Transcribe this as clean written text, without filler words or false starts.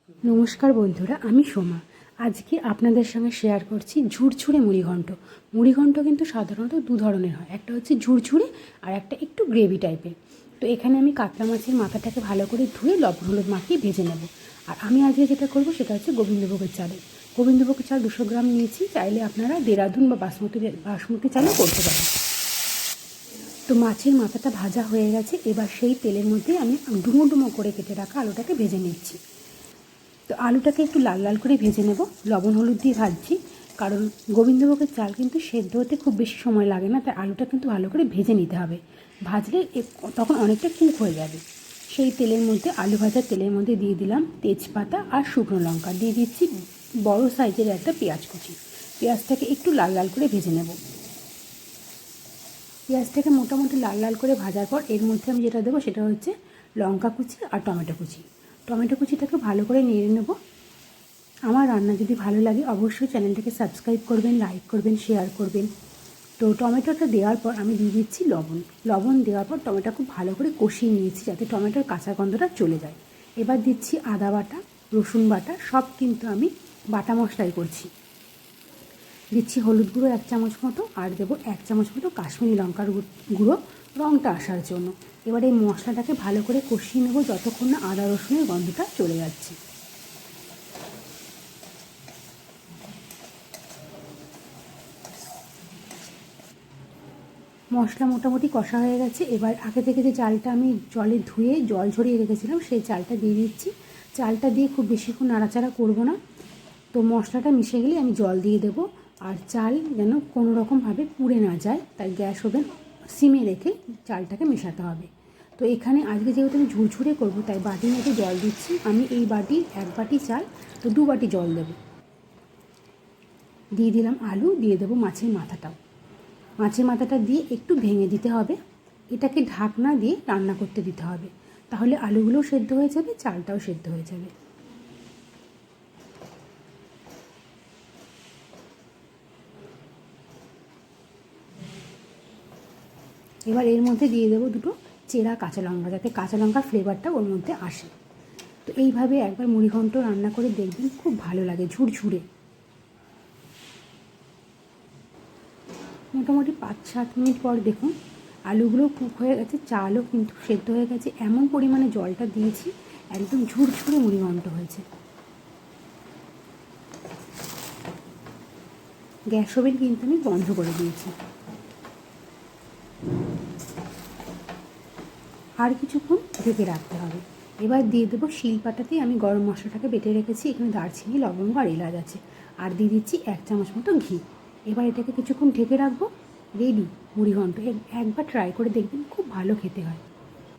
নমস্কার বন্ধুরা, আমি সোমা। আজকে আপনাদের সঙ্গে শেয়ার করছি ঝুরঝুরে মুড়িঘণ্ট। মুড়িঘণ্ট কিন্তু সাধারণত দু ধরনের হয়, একটা হচ্ছে ঝুরঝুরে আর একটা একটু গ্রেভি টাইপের। তো এখানে আমি কাতলা মাছের মাথাটাকে ভালো করে ধুয়ে লবণ হলুদ মাখিয়ে ভেজে নেব। আর আমি আজকে যেটা করব সেটা হচ্ছে গোবিন্দভোগের চালে। গোবিন্দভোগের চাল 200 গ্রাম নিয়েছি, চাইলে আপনারা দেরাদুন বা বাসমতি চালও করতে পারেন। তো মাছের মাথাটা ভাজা হয়ে গেছে, এবার সেই তেলের মধ্যে আমি ডুমো ডুমো করে কেটে রাখা আলুটাকে ভেজে নিচ্ছি। তো আলুটাকে একটু লাল লাল করে ভেজে নেব, লবণ হলুদ দিয়ে ভাজছি, কারণ গোবিন্দভোগের চাল কিন্তু সেদ্ধ হতে খুব বেশি সময় লাগে না, তাই আলুটা কিন্তু ভালো করে ভেজে নিতে হবে। ভাজলে তখন অনেকটা কুক হয়ে যাবে। সেই তেলের মধ্যে, আলু ভাজার তেলের মধ্যে দিয়ে দিলাম তেজপাতা আর শুকনো লঙ্কা, দিয়ে দিচ্ছি বড় সাইজের একটা পেঁয়াজ কুচি। পেঁয়াজটাকে একটু লাল লাল করে ভেজে নেব। পেঁয়াজটাকে মোটামুটি লাল লাল করে ভাজার পর এর মধ্যে আমি যেটা দেবো সেটা হচ্ছে লঙ্কা কুচি আর টমেটো কুচি। টমেটো কুচিটাকে ভালো করে নেড়ে নেব। আমার রান্না যদি ভালো লাগে অবশ্যই চ্যানেলটাকে সাবস্ক্রাইব করবেন, লাইক করবেন, শেয়ার করবেন। তো টমেটোটা দেওয়ার পর আমি দিয়ে দিচ্ছি লবণ। লবণ দেওয়ার পর টমেটো খুব ভালো করে কষিয়ে নিয়েছি যাতে টমেটোর কাঁচা গন্ধটা চলে যায়। এবার দিচ্ছি আদা বাটা, রসুন বাটা, সব কিন্তু আমি বাটা মশলাই করছি। দিচ্ছি হলুদ গুঁড়ো 1 চামচ মতো, আর দেবো 1 চামচ মতো কাশ্মীরি লঙ্কার গুঁড়ো, রঙটা আসার জন্য। এবার এই মশলাটাকে ভালো করে কষিয়ে নেব যতক্ষণ না আদা রসুনের গন্ধটা চলে যাচ্ছে। মশলা মোটামুটি কষা হয়ে গেছে। এবার আগে থেকে যে চালটা আমি জলে ধুয়ে জল ঝরিয়ে রেখেছিলাম সেই চালটা দিয়ে দিচ্ছি। চালটা দিয়ে খুব বেশিক্ষণ নাড়াচাড়া করব না, তো মশলাটা মিশে গেলে আমি জল দিয়ে দেবো। আর চাল যেন কোনো রকমভাবে পুড়ে না যায়, তাই গ্যাস ওভেন সিমে রেখে চালটাকে মেশাতে হবে। তো এখানে আজকে যেহেতু আমি ঝুরঝুরে করবো তাই বাটি মতো জল দিচ্ছি। আমি এই বাটির 1 বাটি চাল, তো 2 বাটি জল দেবো। দিয়ে দিলাম আলু, দিয়ে দেবো মাছের মাথাটাও। মাছের মাথাটা দিয়ে একটু ভেঙে দিতে হবে। এটাকে ঢাকনা দিয়ে রান্না করতে দিতে হবে, তাহলে আলুগুলোও সেদ্ধ হয়ে যাবে, চালটাও সেদ্ধ হয়ে যাবে। এবার এর মধ্যে দিয়ে দেবো 2টো চেরা কাঁচা লঙ্কা, যাতে কাঁচা লঙ্কার ফ্লেভারটা ওর মধ্যে আসে। তো এইভাবে একবার মুড়িঘণ্ট রান্না করে দেখবেন, খুব ভালো লাগে ঝুরঝুরে। মোটামুটি 5-7 মিনিট পর দেখুন আলুগুলো কুক হয়ে গেছে, চালও কিন্তু সেদ্ধ হয়ে গেছে। এমন পরিমাণে জলটা দিয়েছি, একদম ঝুরঝুরে মুড়িঘণ্ট হয়েছে। গ্যাস ওভেন কিন্তু আমি বন্ধ করে দিয়েছি। আর কিছুক্ষণ ঢেকে রাখতে হবে। এবার দিয়ে দেবো শিলপাটাতেই আমি গরম মশলাটাকে বেটে রেখেছি। এখানে দারচিনি, লবঙ্গ আর এলাচ আছে। আর দিয়ে দিচ্ছি 1 চামচ মতো ঘি। এবার এটাকে কিছুক্ষণ ঢেকে রাখবো। রেডি মুড়িঘণ্ট। একবার ট্রাই করে দেখবেন, খুব ভালো খেতে হয়।